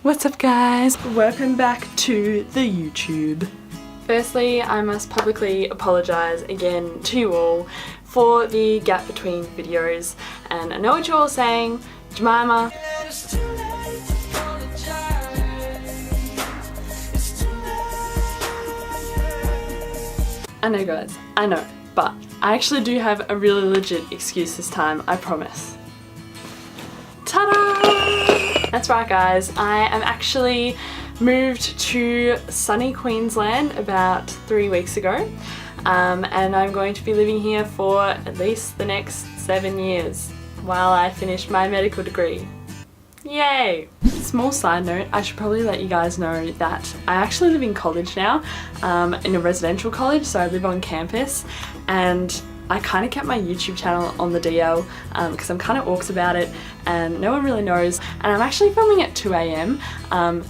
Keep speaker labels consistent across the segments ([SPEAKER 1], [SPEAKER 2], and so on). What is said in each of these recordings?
[SPEAKER 1] What's up guys? Welcome back to the YouTube. Firstly, I must publicly apologise again to you all for the gap between videos, and I know what you're all saying, Jemima. I know guys, I know, but I actually do have a really legit excuse this time, I promise. Ta-da! That's right guys, I am actually moved to sunny Queensland about 3 weeks ago, and I'm going to be living here for at least the next 7 years while I finish my medical degree. Yay! Small side note, I should probably let you guys know that I actually live in college now, in a residential college, so I live on campus, and I kind of kept my YouTube channel on the DL because I'm kind of orcs about it and no one really knows, and I'm actually filming at 2 AM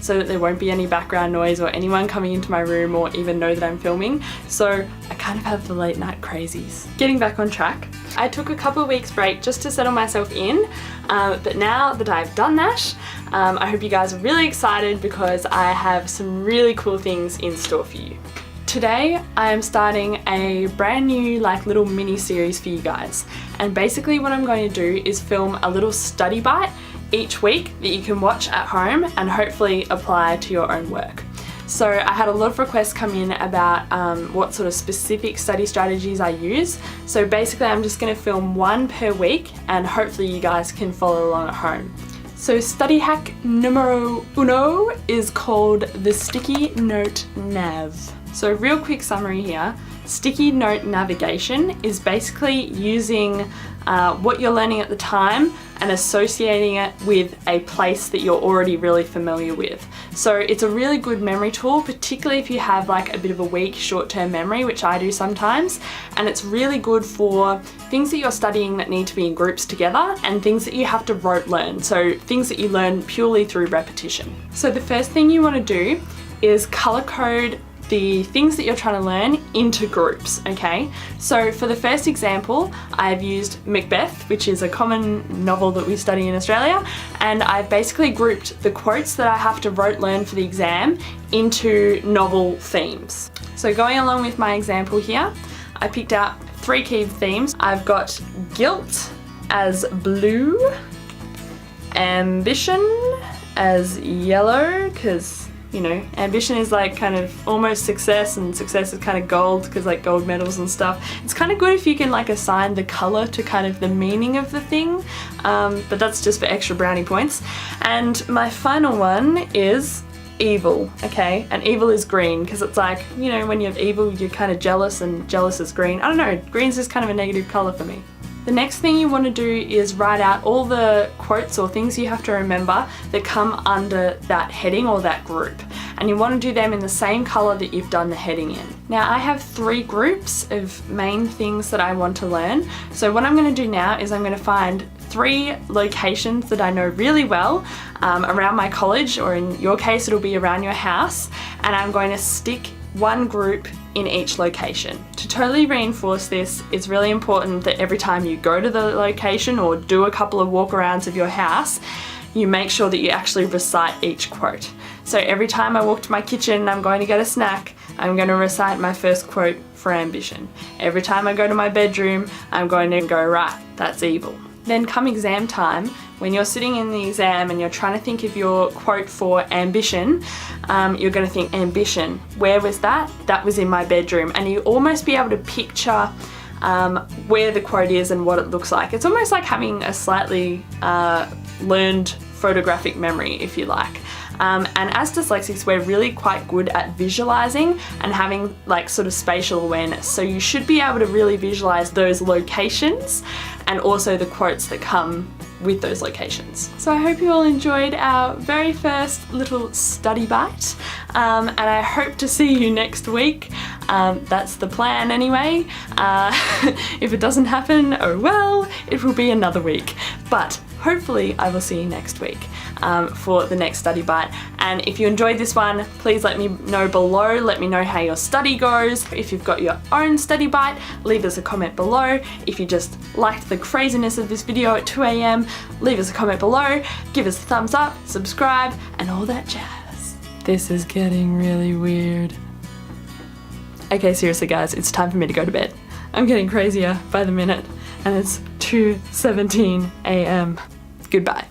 [SPEAKER 1] so that there won't be any background noise or anyone coming into my room or even know that I'm filming, so I kind of have the late night crazies. Getting back on track, I took a couple of weeks break just to settle myself in, but now that I've done that, I hope you guys are really excited because I have some really cool things in store for you. Today I am starting a brand new little mini series for you guys, and basically what I'm going to do is film a little study bite each week that you can watch at home and hopefully apply to your own work. So I had a lot of requests come in about what sort of specific study strategies I use, so basically I'm just going to film one per week and hopefully you guys can follow along at home. So study hack numero uno is called the sticky note nav. So real quick summary here, sticky note navigation is basically using what you're learning at the time and associating it with a place that you're already really familiar with. So it's a really good memory tool, particularly if you have a bit of a weak short-term memory, which I do sometimes, and it's really good for things that you're studying that need to be in groups together and things that you have to rote learn, so things that you learn purely through repetition. So the first thing you want to do is color code the things that you're trying to learn into groups, okay? So for the first example, I've used Macbeth, which is a common novel that we study in Australia, and I've basically grouped the quotes that I have to rote learn for the exam into novel themes. So going along with my example here, I picked out 3 key themes. I've got guilt as blue, ambition as yellow, because you know, ambition is kind of almost success, and success is kind of gold because gold medals and stuff. It's kind of good if you can assign the color to kind of the meaning of the thing, but that's just for extra brownie points. And my final one is evil, okay? And evil is green because it's you know, when you have evil, you're kind of jealous, and jealous is green. I don't know, green's just kind of a negative color for me. The next thing you want to do is write out all the quotes or things you have to remember that come under that heading or that group. And you want to do them in the same color that you've done the heading in. Now I have 3 groups of main things that I want to learn. So what I'm going to do now is I'm going to find 3 locations that I know really well around my college, or in your case it'll be around your house, and I'm going to stick one group in each location. To totally reinforce this, it's really important that every time you go to the location or do a couple of walkarounds of your house, you make sure that you actually recite each quote. So every time I walk to my kitchen and I'm going to get a snack, I'm going to recite my first quote for ambition. Every time I go to my bedroom, I'm going to go, right, that's evil. Then come exam time, when you're sitting in the exam and you're trying to think of your quote for ambition, you're going to think, ambition, where was that? That was in my bedroom. And you almost be able to picture where the quote is and what it looks like. It's almost like having a slightly learned photographic memory, if you like. And as dyslexics, we're really quite good at visualizing and having sort of spatial awareness. So you should be able to really visualize those locations and also the quotes that come with those locations. So I hope you all enjoyed our very first little study bite, and I hope to see you next week. That's the plan anyway. If it doesn't happen, oh well, it will be another week. But hopefully I will see you next week for the next study bite. And if you enjoyed this one, please let me know below. Let me know how your study goes. If you've got your own study bite, leave us a comment below. If you just liked the craziness of this video at 2 AM, leave us a comment below. Give us a thumbs up, subscribe, and all that jazz. This is getting really weird. Okay, seriously guys, it's time for me to go to bed. I'm getting crazier by the minute, and it's 2:17 AM. Goodbye.